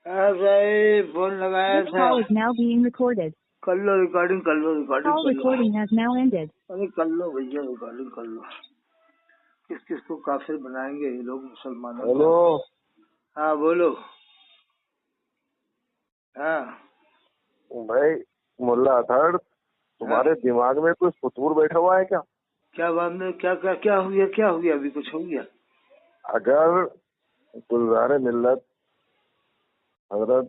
अरे फोन लगाया This था, call is now being recorded. कर लो रिकॉर्डिंग, कर लो रिकॉर्डिंग, Call कर लो। recording has now ended. अरे कर लो भैया रिकॉर्डिंग कर लो। किस किस को काफिर बनाएंगे ये लोग मुसलमानों को। हेलो, हाँ बोलो। हाँ भाई मुल्ला अतहर, तुम्हारे दिमाग में कोई फतूर बैठा हुआ है क्या? क्या बात में, क्या क्या क्या हो गया, क्या हो गया, अभी कुछ हो गया? अगर गुलजार मिल्लत हजरत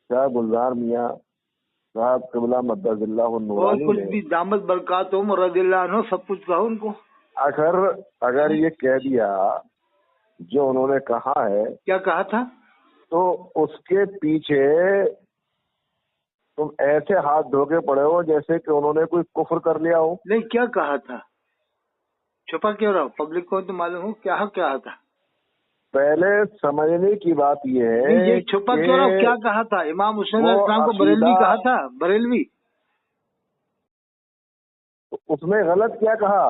शाह गुलजार मियाँ साहब क़िबला मद्दजिल्लाहु और नूरानी कुछ ने भी दामद बरकातुहुम रज़ियल्लाहु अन्हु सब कुछ कहो उनको। अगर ये कह दिया जो उन्होंने कहा है, क्या कहा था? तो उसके पीछे तुम ऐसे हाथ धो के पड़े हो जैसे कि उन्होंने कोई कुफ्र कर लिया हो। नहीं, क्या कहा था? छुपा क्यों रहो, पब्लिक को तो मालूम हो क्या था। पहले समझने की बात ये है, ये छुपा क्यों रहो, क्या कहा था? इमाम हुसैन अलैहिस्सलाम को बरेलवी कहा था, बरेलवी। उसमें गलत क्या कहा?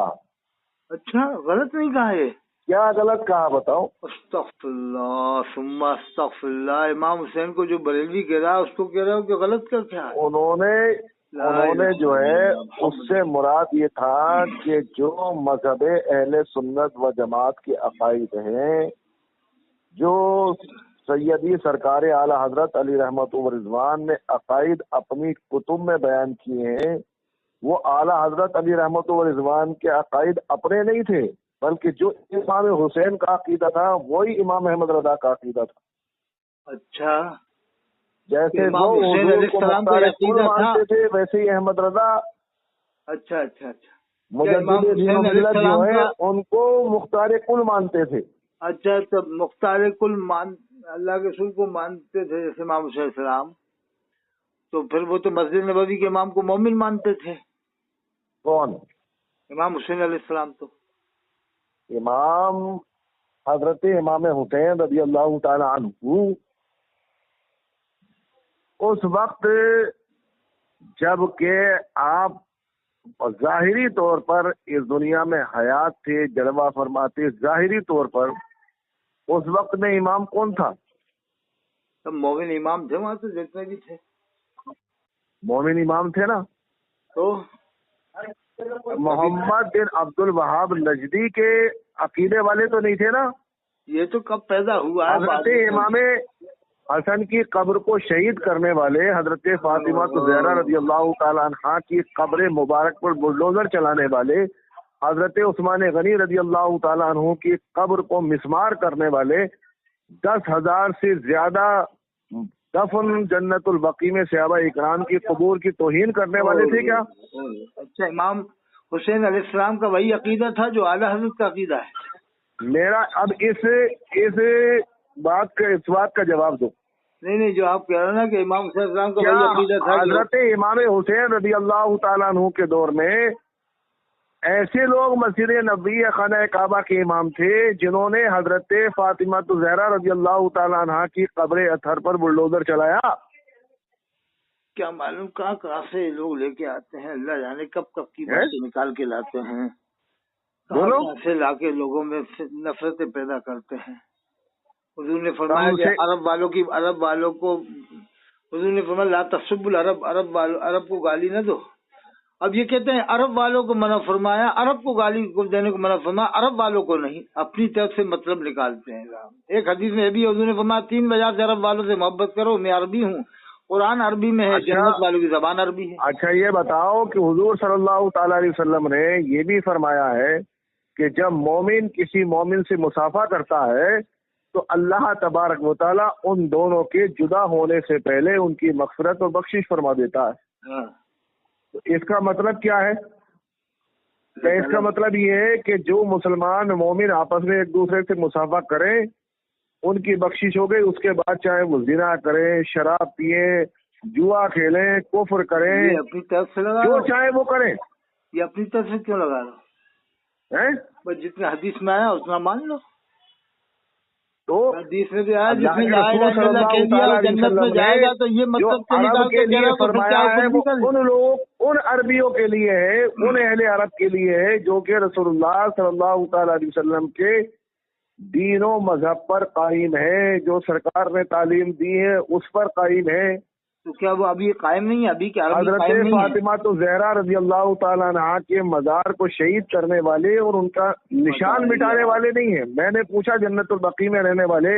अच्छा, गलत नहीं कहा है? क्या गलत कहा बताओ? अस्तगफिरुल्लाह सुम्मा अस्तगफिरुल्लाह। इमाम हुसैन को जो बरेलवी कह रहा है उसको कह रहे हो कि गलत क्या है? उन्होंने जो है उससे मुराद ये था कि जो मजहब अहले सुन्नत व जमात के अकायद हैं, जो सैयदी सरकार आला हजरत अली रहमत व रिजवान ने अकायद अपनी कुतुब में बयान किए हैं, वो आला हजरत अली रहमत व रिजवान के अकायद अपने नहीं थे, बल्कि जो इमाम हुसैन का अकीदा था वही इमाम अहमद रजा का अकीदा था। अच्छा, जैसे वो हुजूर को मुख्तार कुल मानते थे, वैसे ही अहमद रजा अच्छा अच्छा अच्छा मुजद्दिद दीन मिल्लत जो है उनको मुख्तार कुल मानते थे। अच्छा, तो मुख्तार कुल अल्लाह के रसूल को मानते थे जैसे इमाम हुसैन सलाम, तो फिर वो तो मस्जिद नबवी के इमाम को मोमिन मानते थे। कौन? इमाम हुसैन अलैहिस्सलाम। तो इमाम हजरत इमाम हुसैन रज़ी अल्लाह तआला अन्हु उस वक्त जब के आप जाहिरी तौर पर इस दुनिया में हयात थे, जलवा फरमाते, जाहिरी तौर पर उस वक्त में इमाम कौन था? सब मोमिन इमाम थे वहाँ तो जितने भी थे, मोमिन इमाम थे ना। तो मोहम्मद बिन अब्दुल वहाब नजदी के अकीदे वाले तो नहीं थे ना। ये तो कब पैदा हुआ है? हजरत इमाम हसन की कब्र को शहीद करने वाले हजरत फातिमा ज़हरा रज़ी अल्लाह तआला अन्हा की कब्र मुबारक पर बुलडोजर चलाने वाले हजरत उस्मान गनी रज़ी अल्लाह तआला अन्हु की कब्र को मिसमार करने वाले 10,000 से ज्यादा दफन जन्नतुल बकी में सहाबा इकराम की कबूर की तौहीन करने वाले थे क्या? अच्छा, इमाम हुसैन अलैहिस्सलाम का वही अकीदा था जो आला हज़रत का अकीदा है। मेरा अब इस बात का जवाब दो। नहीं, जो आप कह रहे हो ना कि इमाम हुसैन अलैहिस्सलाम का वही अकीदा था। हजरत इमाम हुसैन रज़ी अल्लाह तआला अन्हु के दौर में ऐसे लोग मस्जिद नबवी खाना काबा के इमाम थे जिन्होंने हजरत फातिमा ज़हरा रज़ी अल्लाह तआला अन्हा की कब्र अतहर पर बुलडोजर चलाया। क्या मालूम कहाँ से लोग लेके आते हैं, अल्लाह जाने कब की बातें निकाल के लाते हैं, कहाँ से लाके लोगों में नफरतें पैदा करते हैं। हुजूर ने फरमाया कि अरब वालों को हुजूर ने फरमाया ला तसुब्बुल अरब को गाली न दो। अब ये कहते हैं अरब वालों को मना फरमाया, अरब को गाली को देने को मना फरमाया, अरब वालों को नहीं, अपनी तरफ से मतलब निकालते हैं। एक हदीस में भी हुजूर ने फरमाया 3 वजह से अरब वालों से मोहब्बत करो, मैं अरबी हूँ, कुरान अरबी में है, जन्नत वालों की जबान अरबी है। अच्छा, ये बताओ कि हुजूर सल्लल्लाहु तआला अलैहि वसल्लम ने ये भी फरमाया है कि जब मोमिन किसी मोमिन से मुसाफा करता है तो अल्लाह तबारक व तआला उन दोनों के जुदा होने से पहले उनकी मग़फ़िरत और बख्शिश फरमा देता है। तो इसका मतलब क्या है? इसका मतलब ये है कि जो मुसलमान मोमिन आपस में एक दूसरे से मुसाफा करें उनकी बख्शिश हो गई, उसके बाद चाहे वो ज़िना करें, शराब पिए, जुआ खेलें, कुफ्र करें, अपनी तरफ से लगा जो चाहे वो करें। ये अपनी तरफ से क्यों लगा लो है? बस जितना हदीस में आया उतना मान लो। तो हदीस में भी आया जिसने जन्नत में जाएगा, तो ये मतलब के लिए फरमाया है वो उन अरबियों के लिए है, उन अहले अरब के लिए है जो कि रसूलुल्लाह सल्लल्लाहु तआला अलैहि वसल्लम के دین و مذہب پر قائم ہے، جو سرکار نے تعلیم دی ہے اس پر قائم ہے۔ تو کیا وہ ابھی قائم نہیں ہے؟ ابھی کیا عربی حضرت قائم نہیں ہے؟ فاطمہ تو زہرا رضی اللہ تعالیٰ عنہا کے مزار کو شہید کرنے والے اور ان کا نشان مٹانے والے نہیں ہیں۔ میں نے پوچھا جنت البقیع میں رہنے والے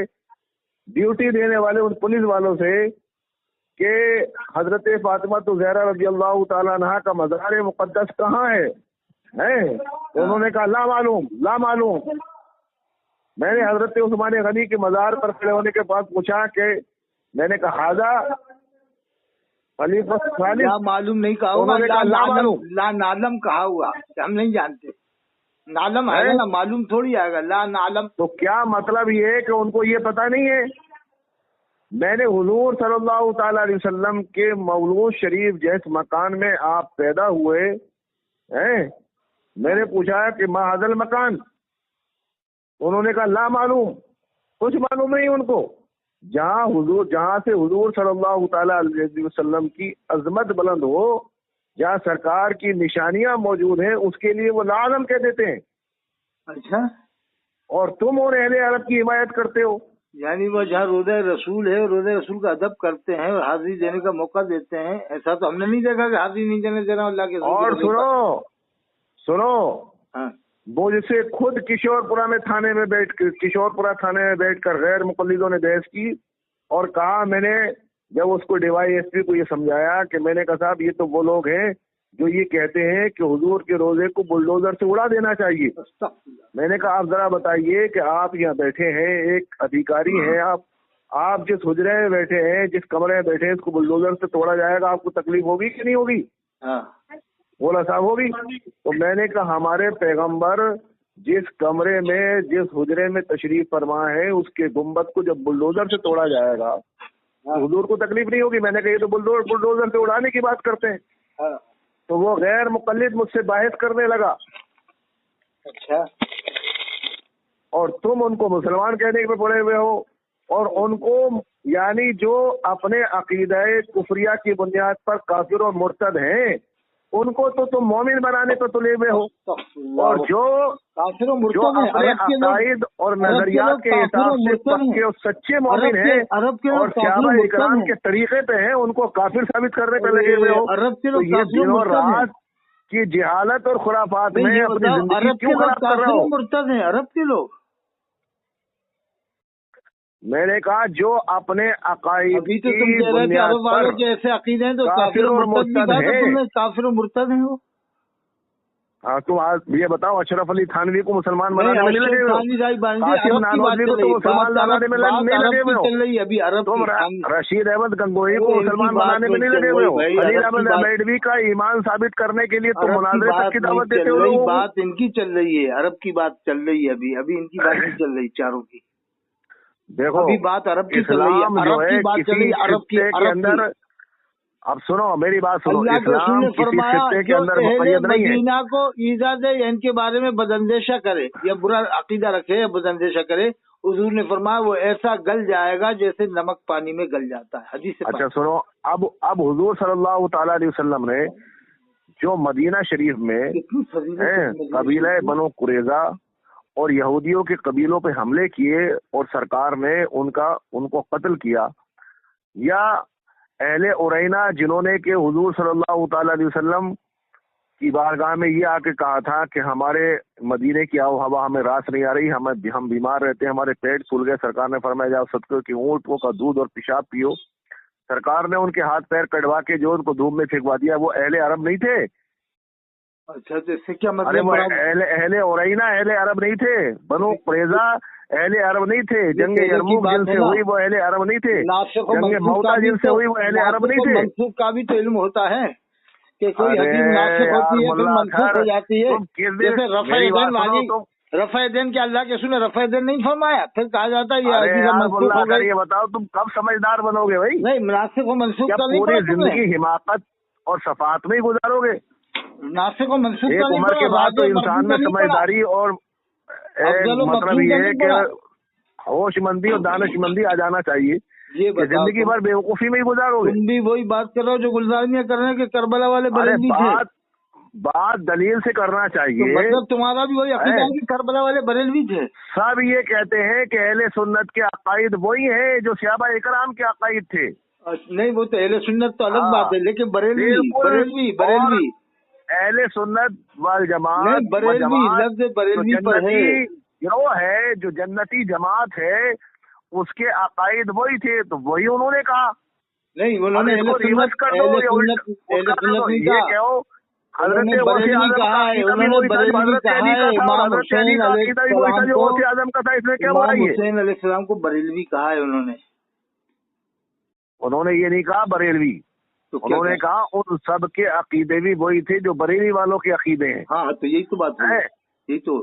ڈیوٹی دینے والے ان پولیس والوں سے کہ حضرت فاطمہ تو زہرا رضی اللہ تعالیٰ عنہا کا مزار مقدس کہاں ہے؟ انہوں نے کہا لا معلوم لا معلوم۔ میں نے حضرت عثمان غنی کے مزار پر کھڑے ہونے کے بعد پوچھا کہ میں نے کہا حاضا لا معلوم نہیں کہا ہوگا، لا نعلم کہا ہوا، ہم نہیں جانتے۔ نعلم آئے گا نا، معلوم تھوڑی آئے گا، لا نعلم۔ تو کیا مطلب یہ ہے کہ ان کو یہ پتہ نہیں ہے؟ میں نے حضور صلی اللہ تعالی علیہ وسلم کے مولود شریف جس مکان میں آپ پیدا ہوئے ہیں، میں نے پوچھا کہ ما ھذا المکان، انہوں نے کہا لا معلوم، کچھ معلوم نہیں ان کو۔ جہاں سے حضور صلی اللہ تعالی علیہ وسلم کی عظمت بلند ہو، جہاں سرکار کی نشانیاں موجود ہیں، اس کے لیے وہ لا علم کہہ دیتے ہیں۔ اچھا، اور تم اور اہل عرب کی حمایت کرتے ہو۔ یعنی وہ جہاں روزہ رسول ہے، روزہ رسول کا ادب کرتے ہیں اور حاضری دینے کا موقع دیتے ہیں، ایسا تو ہم نے نہیں دیکھا کہ حاضری نہیں دینے دینا اللہ کے۔ اور سنو وہ جسے خود کشور پورہ تھانے میں بیٹھ کر غیر مقلدوں نے بحث کی اور کہا، میں نے جب اس کو ڈیوائی ایس پی کو یہ سمجھایا کہ میں نے کہا صاحب یہ تو وہ لوگ ہیں جو یہ کہتے ہیں کہ حضور کے روزے کو بلڈوزر سے اڑا دینا چاہیے۔ میں نے کہا آپ ذرا بتائیے کہ آپ یہاں بیٹھے ہیں، ایک ادھیکاری ہیں، آپ جس حجرے میں بیٹھے ہیں، جس کمرے میں بیٹھے ہیں، اس کو بلڈوزر سے توڑا جائے گا، آپ کو تکلیف ہوگی کہ نہیں ہوگی؟ بولا صاحب ہوگی۔ تو میں نے کہا ہمارے پیغمبر جس کمرے میں جس حجرے میں تشریف فرما ہے، اس کے گنبد کو جب بلڈوزر سے توڑا جائے گا حضور کو تکلیف نہیں ہوگی۔ میں نے کہا یہ تو بلڈوزر سے اڑانے کی بات کرتے ہیں۔ تو وہ غیر مقلد مجھ سے بحث کرنے لگا۔ اچھا، اور تم ان کو مسلمان کہنے پہ پڑے ہوئے ہو، اور ان کو یعنی جو اپنے عقیدہ کفریہ کی بنیاد پر کافر اور مرتد ہیں، ان کو تو تم مومن بنانے پہ تلے ہوئے ہو، اور جو اپنے عقائد اور نظریات کے حساب سے پکے اور سچے مومن ہیں اور صحابہ اکرام کے طریقے پہ ہیں، ان کو کافر ثابت کرنے پہ لگے ہوئے ہو۔ تو یہ دن اور رات کی جہالت اور خرافات میں اپنی زندگی کیوں خراب کر رہے ہو؟ مرتد ہیں عرب کے لوگ۔ میں نے کہا جو اپنے عقائد کی بنیاد پر جیسے عقیدے ہیں تو کافر اور مرتد ہیں، کافر و مرتد ہیں وہ۔ ہاں تم یہ بتاؤ اشرف علی تھانوی کو مسلمان بنانے میں نہیں لگے ہوئے؟ قاسم نانوتوی کو تو مسلمان بنانے میں نہیں لگے ہوئے ہو؟ تم رشید احمد گنگوہی کو مسلمان بنانے میں نہیں لگے ہوئے ہو؟ خلیل احمد امیڈوی کا ایمان ثابت کرنے کے لیے تم مناظرے تک کی دعوت دیتے ہو؟ بات ان کی چل رہی ہے، عرب کی بات چل رہی ہے، ابھی ان کی بات نہیں چل رہی چاروں کی۔ دیکھو ابھی بات عرب کی چل رہی ہے، عرب کی بات چل رہی ہے، عرب کی اندر۔ اب سنو میری بات سنو، اللہ کے رسول نے فرمایا کے اندر مقید نہیں ہے۔ مدینہ کو ایذا دے یا ان کے بارے میں بداندیشہ کرے یا برا عقیدہ رکھے یا بداندیشہ کرے، حضور نے فرمایا وہ ایسا گل جائے گا جیسے نمک پانی میں گل جاتا ہے، حدیث۔ اچھا سنو، اب حضور صلی اللہ تعالی علیہ وسلم نے جو مدینہ شریف میں قبیلہ بنو قریظہ اور یہودیوں کے قبیلوں پہ حملے کیے اور سرکار نے ان کو قتل کیا، یا اہل عرینہ جنہوں نے کہ حضور صلی اللہ تعالی علیہ وسلم کی بارگاہ میں یہ آ کے کہا تھا کہ ہمارے مدینے کی آب و ہوا ہمیں راس نہیں آ رہی، ہم بیمار رہتے ہیں، ہمارے پیٹ پھول گئے، سرکار نے فرمایا جاؤ صدقے کی اونٹوں کا دودھ اور پیشاب پیو۔ سرکار نے ان کے ہاتھ پیر کٹوا کے جو ان کو دھوپ میں پھینکوا دیا، وہ اہل عرب نہیں تھے۔ اچھا تو اس سے کیا مطلب؟ اہل عرینہ اہل عرب نہیں تھے، بنو قریظہ اہل عرب نہیں تھے، جنگ یرموک جن سے ہوئی وہ اہل عرب نہیں تھے، جنگ موتا جن سے ہوئی وہ اہل عرب نہیں تھے۔ منسوخ کا بھی تو علم ہوتا ہے کہ کوئی حدیث ناسخ ہوتی ہے پھر منسوخ ہو جاتی ہے، جیسے رفع دین والی رفع دین کے اللہ کے رسول نے رفع دین نہیں فرمایا، پھر کہا جاتا ہے یہ حدیث منسوخ ہو گئی۔ یہ بتاؤ تم کب سمجھدار بنو گے بھائی؟ نہیں، ناسخ و منسوخ کا نہیں، پوری زندگی حماقت اور صفات میں ہی گزارو گے؟ ناسخ و منسوخ ایک عمر کے بعد تو انسان میں سمجھداری اور مطلب یہ ہے کہ ہوش مندی اور دانش مندی آ جانا چاہیے۔ یہ زندگی بھر بے وقوفی میں ہی گزارو گے؟ تم بھی وہی بات کر رہے ہو جو گلزاریاں کر رہے ہیں کہ کربلا والے بلندی تھے۔ बात दलील से करना तो चाहिए। मतलब तुम्हारा भी वही अकीदा है कि करबला वाले बरेलवी थे? सब ये कहते हैं कि अहले सुन्नत के अकायद वही है जो सहाबा इकराम के अकायद थे। नहीं, वो तो अहले सुन्नत तो अलग बात है, लेकिन बरेलवी बिल्कुल। बरेलवी बरेलवी अहले सुन्नत वल जमात, नहीं, बरेलवी लफ्ज़ बरेलवी पर है, गिरोह है जो जन्नती जमात है, उसके अकायद वही थे, तो वही उन्होंने कहा। नहीं, उन्होंने इसको रिवर्स कर दो, अहले सुन्नत नहीं ये कहा, कहो उन्होंने हजरत बरेलवी आजम कहा का है, अकीदा भी उन्होंने वही था जो बरेलवी हजरत कहा अली का है, था, और इमाम हजरत अली का अकीदा भी वही था जो गौसे आजम का था। इसमें क्या बुराई इमाम है? हुसैन अलैहिस्सलाम को बरेलवी कहा है उन्होंने ये नहीं कहा बरेलवी, तो क्या उन्होंने कहा उन सब के अकीदे भी वही थे जो बरेली वालों के अकीदे हैं। हाँ, तो यही तो बात है, यही तो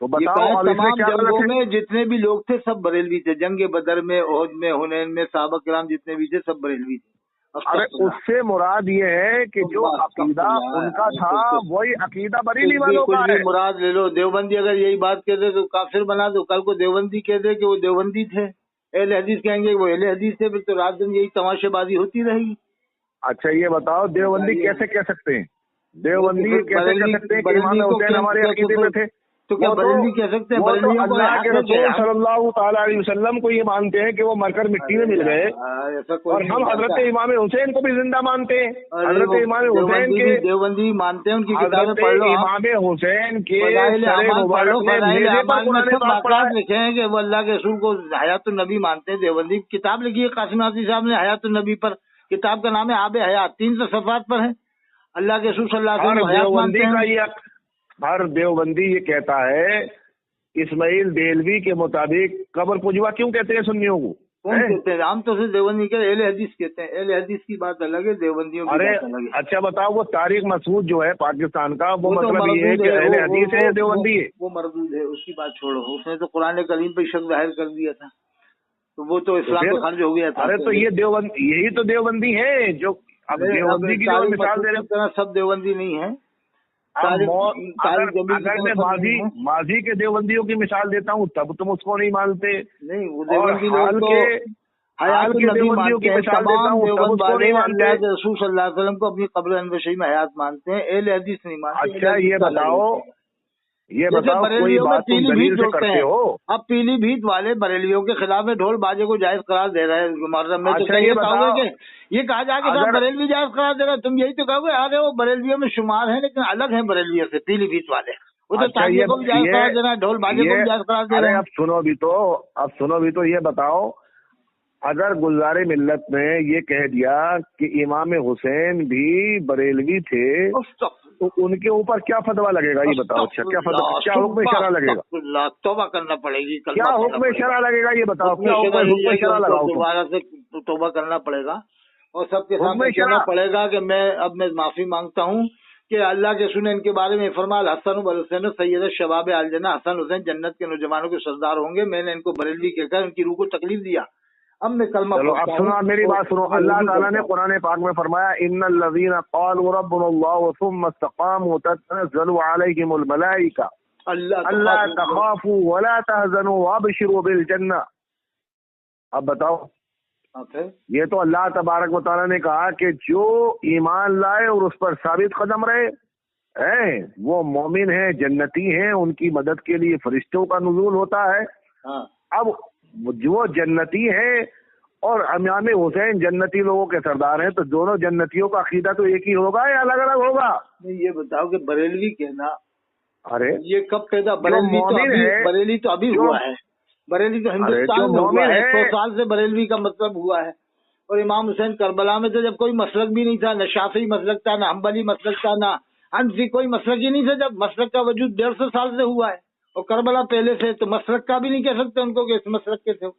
बताओ अब इसमें क्या गलत जंगों है? में जितने भी लोग थे सब बरेलवी थे, जंग बदर में, ओहद में, हुनैन में, सहाबा किराम जितने भी थे सब बरेलवी थे। अरे उससे मुराद ये है कि जो अकीदा उनका था वही अकीदा बरेली वालों का है। मुराद ले लो, देवबंदी अगर यही बात कह दे तो काफिर बना दो, कल को देवबंदी कह दे कि वो देवबंदी थे, अहले हदीस कहेंगे वो अहले हदीस थे, फिर तो रात दिन यही तमाशेबाजी होती रहेगी। अच्छा ये बताओ देवबंदी कैसे कह सकते हैं? देवबंदी कैसे कह सकते हैं कि इमाम हुसैन हमारे अकीदे में थे? तो क्या बरेलवी कह सकते हैं? अल्लाह के रसूल सल्लल्लाहु ताला अलैहि वसल्लम को ये मानते हैं कि वो मरकर मिट्टी में मिल गए, और हम हजरत इमाम हुसैन को भी जिंदा मानते हैं। हजरत इमाम हुसैन के देवबंदी मानते हैं, उनकी किताबें पढ़ लो, इमाम हुसैन के लिखे हैं कि वो अल्लाह के रसूल को हयातुन नबी मानते हैं। देवबंदी किताब लिखी है कासिम नासी साहब ने हयातुन नबी पर, किताब का नाम है आबे हयात, 300 सफ़हात पर है। अल्लाह के रसूल सल्लल्लाहु अलैहि वसल्लम हयात मानते हैं। हर देवबंदी ये कहता है इस्माइल देलवी के मुताबिक कब्र पुजवा क्यों कहते हैं सुन्नियों को? कौन कहते हैं? आम तौर से देवबंदी के अहले हदीस कहते हैं, अहले हदीस की बात अलग है, देवबंदियों की बात अलग है। अच्छा बताओ वो तारिक मसूद जो है पाकिस्तान का, वो मतलब ये है कि अहले हदीस है, देवबंदी है? वो मरदूद है, उसकी बात छोड़ो, उसने तो कुरान करीम पे शक जाहिर कर दिया था, तो वो तो इस्लाम से खारिज हो गया था। अरे तो ये देवबंदी, यही तो देवबंदी है जो अब देवबंदी की जो मिसाल दे रहे हैं। सब देवबंदी नहीं है। अगर मैं माजी के देवबंदियों की मिसाल देता हूँ तब तुम उसको नहीं मानते। नहीं, वो देवबंदी लोग तो हयात नबी मानते हैं, तमाम देवबंद वाले अल्लाह के रसूल सल्लल्लाहु अलैहि वसल्लम को अपनी कब्र अनवशी में हयात मानते हैं, अहले हदीस नहीं मानते। अच्छा ये बताओ कोई बात तुम दलील से करते हो? अब पीलीभीत वाले बरेलियों के खिलाफ में ढोल बाजे को जायज करार दे रहे हैं मुहर्रम में। अच्छा, तो ये कहोगे कि ये कहा जाए कि बरेलवी जायज करार दे रहे हैं, तुम यही तो कहोगे अरे वो बरेलवियों में शुमार है लेकिन अलग है बरेलवियों से, पीलीभीत वाले वो तो ताजिए को भी जायज करार दे रहे हैं, ढोल बाजे को भी जायज करार दे रहे हैं। अब सुनो भी तो ये बताओ, अगर गुलजारे मिल्लत ने ये कह दिया कि इमाम हुसैन भी बरेलवी थे तो उनके ऊपर क्या फतवा लगेगा ये बताओ? अच्छा क्या हुक्म शरा लगेगा? तौबा करना पड़ेगी, क्या हुक्म शरा लगेगा ये बताओ? क्या हुक्म शरा लगाओ? दोबारा से तौबा करना पड़ेगा और सबके सामने कहना पड़ेगा कि मैं माफी मांगता हूँ कि अल्लाह के सुने इनके बारे में फरमाया हसन हुसैन सैयद शबाब आल जन्नह, हसन हुसैन जन्नत के नौजवानों के सरदार होंगे, मैंने इनको बरेलवी कहकर उनकी रूह को तकलीफ दिया। अब मैं कलमा चलो अब सुनो, मेरी बात सुनो। अल्लाह ताला ने कुरान पाक में फरमाया इन्नल लज़ीना क़ालू रब्बुनल्लाहु सुम्मा इस्तक़ामू ततनज़्ज़लु अलैहिमुल मलाइका अल्ला तख़ाफू वला तहज़नू वअबशिरू बिल जन्नह। अब बताओ, ये तो अल्लाह तबारक व तआला ने कहा कि जो ईमान लाए और उस पर साबित कदम रहे हैं वो मोमिन है, जन्नती हैं, उनकी मदद के लिए फरिश्तों का नुज़ूल होता है। अब जो जन्नती है और इमाम हुसैन जन्नती लोगों के सरदार हैं, तो दोनों जन्नतियों का अकीदा तो एक ही होगा या अलग अलग होगा? ये बताओ कि बरेलवी कहना, अरे ये कब पैदा? बरेली तो अभी हुआ है, बरेली तो हिंदुस्तान में हुआ है, 100 साल से बरेलवी का मतलब हुआ है। और इमाम हुसैन करबला में तो जब कोई मसलक भी नहीं था, न शाफी मसलक था, न हम्बली मसलक था, न हनफी, कोई मसलक ही नहीं था, जब मसलक का वजूद 150 साल से हुआ है और करबला पहले से, तो मसलक का भी नहीं कह सकते उनको कि इस मसलक के थे।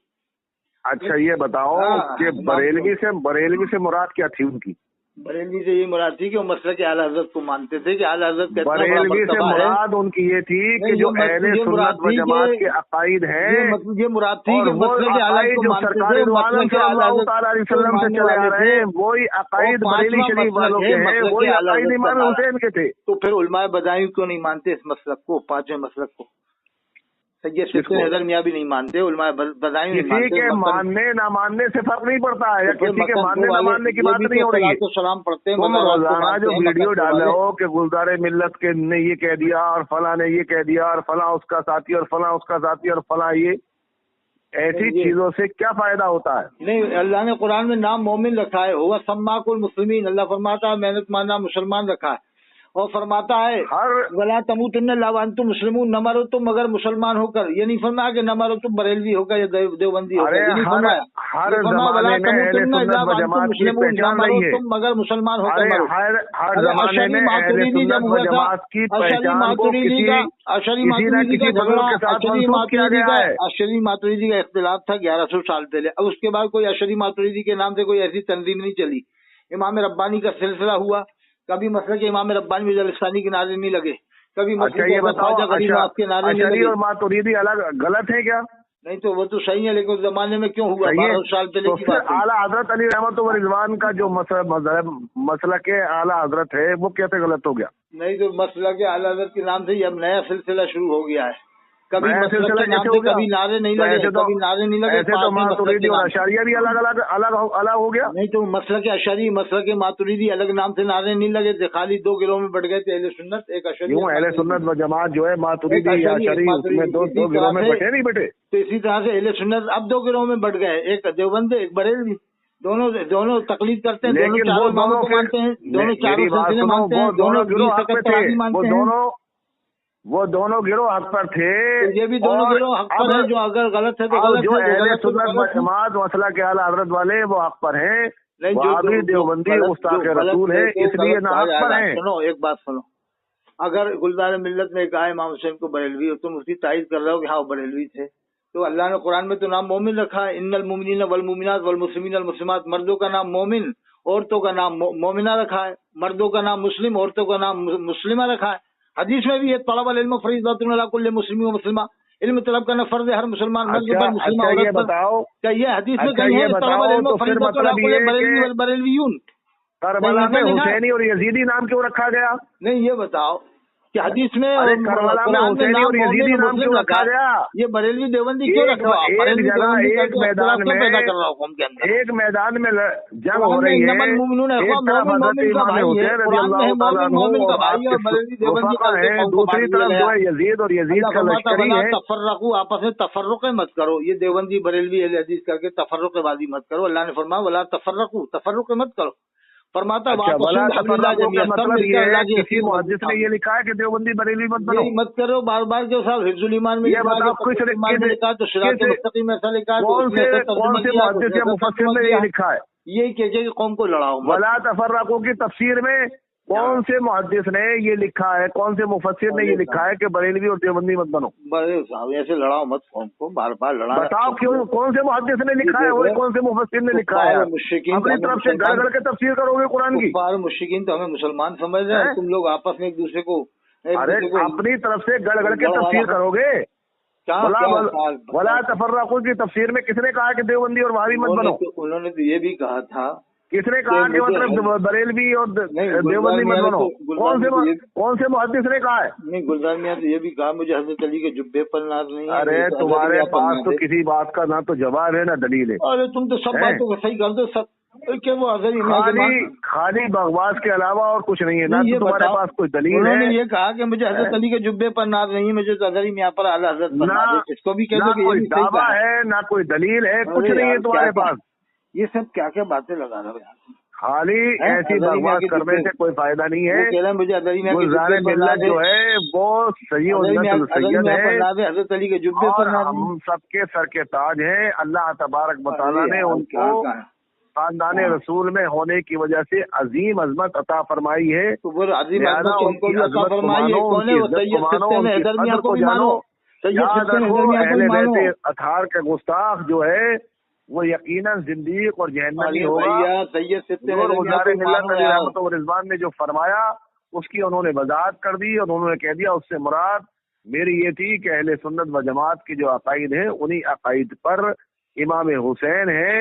अच्छा ये बताओ कि बरेलवी से मुराद क्या थी उनकी? बरेलवी से ये मुराद थी कि वो मसलक के आला हज़रत को मानते थे कि आला हज़रत कहते हैं बरेलवी से मुराद उनकी ये थी कि जो अहले सुन्नत व जमात के अकायद हैं, ये मुराद थी कि मसलक के आला को मानते थे, मसलक के सल्लल्लाहु अलैहि वसल्लम से चले आ रहे हैं, वही अकायद बरेली शरीफ वालों के हैं, वही अकायद इमाम हुसैन के थे। तो फिर उलमाए बदायूं क्यों नहीं मानते इस मसलक को, पांचवें मसलक को? सैयद सिद्दीक हैदर मियां भी नहीं मानते, उलमा बदायूं नहीं मानते। किसी के मानने ना मानने से फर्क नहीं पड़ता है, या किसी के मानने ना मानने की बात नहीं हो रही है। सलाम पढ़ते हैं, तुम रोजाना जो वीडियो डाल रहे हो कि गुलजार मिल्लत के ने ये कह दिया और फला ने ये कह दिया और फला उसका साथी और फला उसका साथी और फला ये, ऐसी चीजों से क्या फायदा होता है? नहीं, अल्लाह ने कुरान में नाम मोमिन रखा है, हुआ सम्माकुल मुस्लिमीन, अल्लाह फरमाता है मैंने तुम्हारा नाम मुसलमान रखा है, और फरमाता है हर वला तमूतुन्ना इल्ला व अंतुम मुस्लिमून, न मरो तुम मगर मुसलमान होकर। ये नहीं फरमाया कि न मरो तुम बरेलवी होकर या देवबंदी होकर, ये नहीं फरमाया। हर जमाने में अहले सुन्नत व जमात की पहचान रही है, तुम मगर मुसलमान होकर मरो। हर जमाने में अहले सुन्नत व जमात की पहचान को किसी न किसी बुजुर्ग के साथ मंसूब किया गया है। अशरी मातुरीदी का इख्तिलाफ था 1100 साल पहले, अब उसके बाद कोई अशरी मातुरीदी के नाम से कोई ऐसी तंजीम नहीं चली। इमाम रब्बानी का सिलसिला हुआ, कभी मसले के इमाम रब्बानी मिर्जा के नारे नहीं लगे, कभी मसले ये बताओ के नारे नहीं लगे। और मातुरीदी अलग गलत है क्या? नहीं तो वो तो सही है, लेकिन उस जमाने में क्यों हुआ? 12 साल पहले की बात। आला हजरत अली रहमत व रिजवान का जो मसला के आला हजरत है वो कैसे गलत हो गया? नहीं तो मसला के आला हजरत के नाम से ही अब नया सिलसिला शुरू हो गया है। कभी सिलसिला कैसे हो गया? कभी नारे नहीं लगे, कभी नारे नहीं लगे। ऐसे तो मातुरीदी और अशारिया भी अलग हो गया। नहीं तो मसला के अशारी मसला के मातुरीदी अलग नाम से नारे नहीं लगे थे, खाली 2 गिरोह में बढ़ गए थे, अहले सुन्नत एक अशरी। अहले सुन्नत व जमात जो है मातुरीदी या अशारी उसमें दो गिरोह में बटे नहीं बटे। तो इसी तरह से अहले सुन्नत अब 2 गिरोह में बढ़ गए, एक देवबंद एक बरेलवी, दोनों तकलीद करते हैं, दोनों चारों इमामों को मानते हैं, दोनों चारों सिलसिले मानते हैं, दोनों मानते हैं। वो दोनों गिरोह हक पर थे, ये भी दोनों गिरोह हक पर है। जो अगर गलत है तो गलत जो है, अहले सुन्नत व जमात मसला के आला हजरत वाले वो हक पर हैं, वहाबी देवबंदी उस्ताद के रसूल है, इसलिए ना हक पर हैं। सुनो एक बात सुनो, अगर गुलजार मिल्लत ने कहा इमाम हुसैन को बरेलवी, और तुम उसकी तारीफ कर रहे हो कि हाँ बरेलवी थे, तो अल्लाह ने कुरान में तो नाम मोमिन रखा है, इन्नल मुमिनीन वल मुमिनात वल मुस्लिमीन वल मुस्लिमात, मर्दों का नाम मोमिन, औरतों का नाम मोमिना रखा है, मर्दों का नाम मुस्लिम, औरतों का नाम मुस्लिमा रखा है। हदीस में भी है तलबुल इल्म फरीज़तुन अला कुल्लि मुस्लिम व मुस्लिमा, इल्म तलब करना फर्ज है हर मुसलमान मर्द पर मुस्लिम औरत पर। बताओ क्या ये हदीस में कहीं है तलबुल इल्म फरीज़तुन अला कुल्लि बरेलवी वल बरेलवियून? करबला में हुसैनी और यजीदी नाम क्यों रखा गया? नहीं ये बताओ कि हदीस में करबला में हुसैनी और यजीदी नाम क्यों रखा गया? ये बरेलवी देवबंदी क्यों रखा? एक जगह एक मैदान में एक मैदान में जंग हो रही है, दूसरी तरफ जो है यजीद और यजीद का लश्करी है। तफर्रकू, आपस में तफर्रुक मत करो, ये देवबंदी बरेलवी हदीस करके तफर्रुकबाजी मत करो। अल्लाह ने फरमाया वला तफर्रकू, तफर्रुक मत करो। फरमाता मतलब ये है किसी मुहद्दिस ने ये लिखा है कि देवबंदी बरेलवी मत बनो, मत करो। बार बार के साथ हिफ्जुल ईमान में ये बताओ कुछ लिखा तो सिरात मुस्तकीम ऐसा लिखा, कौन से मुहद्दिस या मुफस्सिर ने ये लिखा है? यही कह के कौम को लड़ाओ। वला तफर्रकू की तफसीर में कौन से मुहद्दिस ने ये लिखा है, कौन से मुफस्सिर ने ये लिखा है कि बरेलवी और देवबंदी मत बनो? ऐसे लड़ाओ मत कौम को, बार बार लड़ा। बताओ क्यों, कौन से मुहद्दिस ने लिखा है और कौन से मुफस्सिर ने लिखा है? अपनी तरफ से गड़ गड़ के तफसीर करोगे कुरान की। मुश्रिकीन तो हमें मुसलमान समझ रहे हैं, तुम लोग आपस में एक दूसरे को, अरे अपनी तरफ से गड़ गड़ के तफसीर करोगे। वला तफर्रकू की तफसीर में किसने कहा कि देवबंदी और वहाबी मत बनो? उन्होंने तो ये भी कहा था, किसने कहा कि मतलब बरेलवी और देवबंदी मत बनो? कौन से मुहद्दिस ने कहा है? नहीं, गुलजार मियां तो ये भी कहा मुझे हज़रत अली के जुब्बे पर नाज नहीं है। अरे तुम्हारे पास तो किसी बात का ना तो जवाब है ना दलील है। अरे तुम तो सब बातों को सही कर दो, सब क्या वो खाली बकवास के अलावा और कुछ नहीं है ना, तो तुम्हारे पास कोई दलील है? उन्होंने ये कहा कि मुझे हज़रत अली के जुब्बे पर नाज नहीं है, मुझे तो अज़हरी मियां पर आला हज़रत पर नाज है। इसको भी कह दो कि ये दावा है ना कोई दलील है, कुछ नहीं है तुम्हारे पास। ये सब क्या क्या बातें लगा रहे हो? खाली ऐसी बकवास करने से कोई फायदा नहीं है। मुझे गुलजार मिल्लत जो है वो सही और सैयद है, हज़रत अली के जुब्बे पर हम सबके सर के ताज हैं। अल्लाह तबारक व तआला ने उनको खानदान रसूल में होने की वजह से अजीम अजमत अता फरमाई है। लिहाजा उनकी अजमत को मानो, उनकी इज्जत को मानो, उनकी कदर को जानो। याद रखो अहले बैत अताहर का गुस्ताख जो है वो यकीनन जिंदीक और जहन्नमी होगा। गुलजार मिल्लत अली रहमत व रिजवान ने जो फरमाया उसकी उन्होंने वजाहत कर दी और उन्होंने कह दिया उससे मुराद मेरी ये थी कि अहले सुन्नत व जमात की जो अकायद है उन्हीं अकायद पर इमाम हुसैन है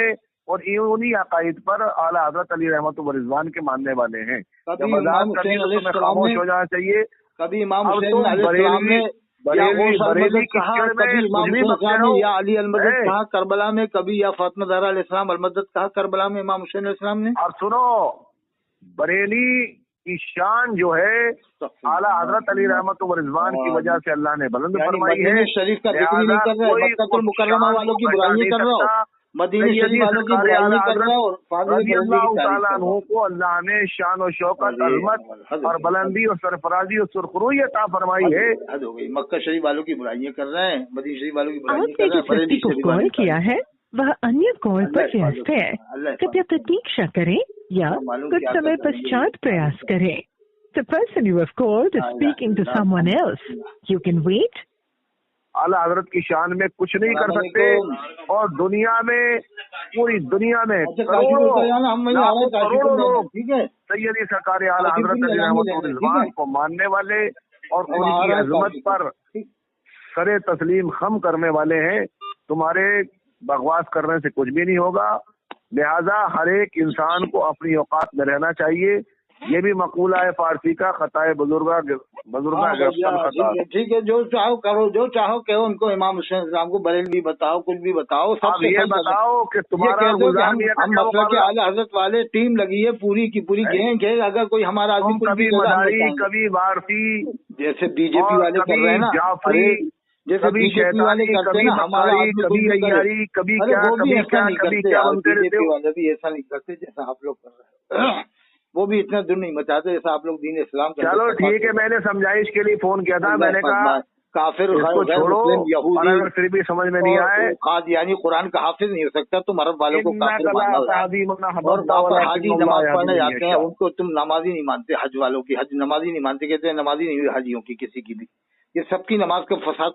और उन्हीं अकायद पर आला हजरत अली रहमत व रिजवान के मानने वाले हैं। जब वजाहत करनी तो तुम्हें खामोश हो जाना चाहिए। कभी इमाम हुसैन बरेली कहा, कभी इमाम हुसैन अलैहिस्सलाम ने, या अली अलमदद कहा करबला में, कभी या फातिमा ज़हरा अलैहिस्सलाम अलमदद कहा करबला में इमाम हुसैन अलैहिस्सलाम ने। और सुनो, बरेली की शान जो है आला हजरत अली रहमत व रिजवान की वजह से अल्लाह ने बुलंद फरमाई है। शरीफ का जिक्र नहीं कर रहा है, मक्का मुकर्रमा वालों की बुराई कर रहा हो, मदीने शरीफ वालों की बुराई कर रहा है, और को अल्लाह ने शान और शौकत, अज़मत और बुलंदी और सरफराजी और सुरखरुई अता फरमाई है। हद हो गई, मक्का शरीफ वालों की बुराइयां कर रहे हैं, मदीने शरीफ वालों की बुराइयां आपने कर जिस रहे व्यक्ति को कॉल किया है वह अन्य कॉल पर व्यस्त है, कृपया प्रतीक्षा करें या कुछ समय पश्चात प्रयास करें। The person you have called is speaking to someone else. You can wait. आला हजरत की शान में कुछ नहीं कर सकते, और दुनिया में, पूरी दुनिया में करोड़ों लोग सैयदी सरकार आला हजरत अली रहमत व रिजवान को मानने वाले और उनकी अजमत पर सरे तस्लीम खम करने वाले हैं। तुम्हारे बकवास करने से कुछ भी नहीं होगा, लिहाजा हर एक इंसान को अपनी औकात में रहना चाहिए। ये भी मकूला है फारसी का, खताए बुजुर्गा खता। ठीक है, जो चाहो करो, जो चाहो कहो, उनको इमाम हुसैन अलैहिस्सलाम को बरेलवी बताओ, कुछ भी बताओ, सब ये बताओ कि तुम्हारा मतलब के आला हजरत वाले टीम लगी है, पूरी की पूरी गैंग है। अगर कोई हमारा आदमी कभी मदारी, कभी वारसी, जैसे बीजेपी वाले कर रहे हैं ना, जैसे बीजेपी वाले करते हैं ना, हमारा कभी अय्यारी, कभी क्या, कभी क्या, बीजेपी वाले भी ऐसा नहीं करते जैसा आप लोग कर रहे हैं। वो भी इतना दूर नहीं मचाते जैसा आप लोग दीन इस्लाम। चलो ठीक है, मैंने समझाइश के लिए फोन किया था, मैंने कहा काफिर इसको छोड़ो, और अगर फिर भी समझ में नहीं आए, यानी कुरान का हाफिज नहीं हो सकता, तुम अरब वालों को काफिर मानना, और हाजी नमाज पढ़ने जाते हैं उनको तुम नमाजी नहीं मानते, हज वालों की हज नमाजी नहीं मानते, कहते हैं नमाजी नहीं हुई हाजियों की किसी की भी। ये सबकी नमाज को फसाद,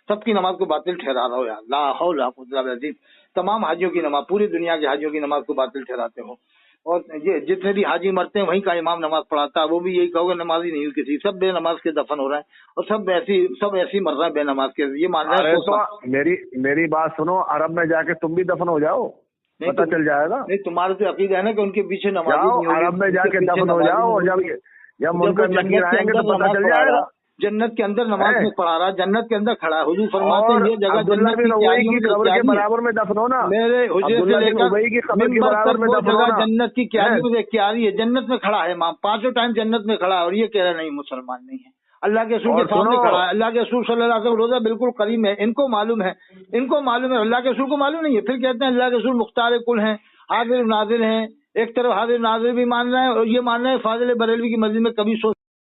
सबकी नमाज को बातिल ठहरा रहा हो यार, ला हौल वला कुव्वता इल्ला बिल्लाह। तमाम हाजियों की नमाज, पूरी दुनिया के हाजियों की नमाज को बातिल ठहराते हो, और ये जितने भी हाजी मरते हैं वहीं का इमाम नमाज पढ़ाता है, वो भी यही कहोगे नमाज ही नहीं हुई किसी, सब बेनमाज के दफन हो रहे हैं, और सब ऐसी मर रहे हैं बेनमाज के। ये मान रहे हैं तो मेरी बात सुनो, अरब में जाके तुम भी दफन हो जाओ, पता चल जाएगा। नहीं, तुम्हारे तो अकीदा है ना कि उनके पीछे नमाज अरब में जाके दफन हो जाओ, और जब मुनकर नकीर आएंगे तो पता चल जाएगा। जन्नत के अंदर नमाज में पढ़ा रहा, जन्नत के अंदर खड़ा है, हुजूर फरमाते हैं ये जगह जन्नत की कब्र के बराबर में दफन होना, मेरे हुजूर से लेकर बराबर में दफन होना, जन्नत की क्यारी है, जन्नत में खड़ा है, मां पांचों टाइम जन्नत में खड़ा है, और ये कह रहा नहीं मुसलमान नहीं है, अल्लाह के रसूल के सामने खड़ा है, अल्लाह के रसूल सल्लल्लाहु अलैहि वसल्लम रोजा बिल्कुल करीम है, इनको मालूम है, अल्लाह के रसूल को मालूम नहीं है, फिर कहते हैं अल्लाह के रसूल मुख्तार कुल हैं, हाजिर नाजिर हैं। एक तरफ हाजिर नाजिर भी मान रहे हैं, और ये मान रहे हैं फाजिल बरेलवी की मस्जिद में कभी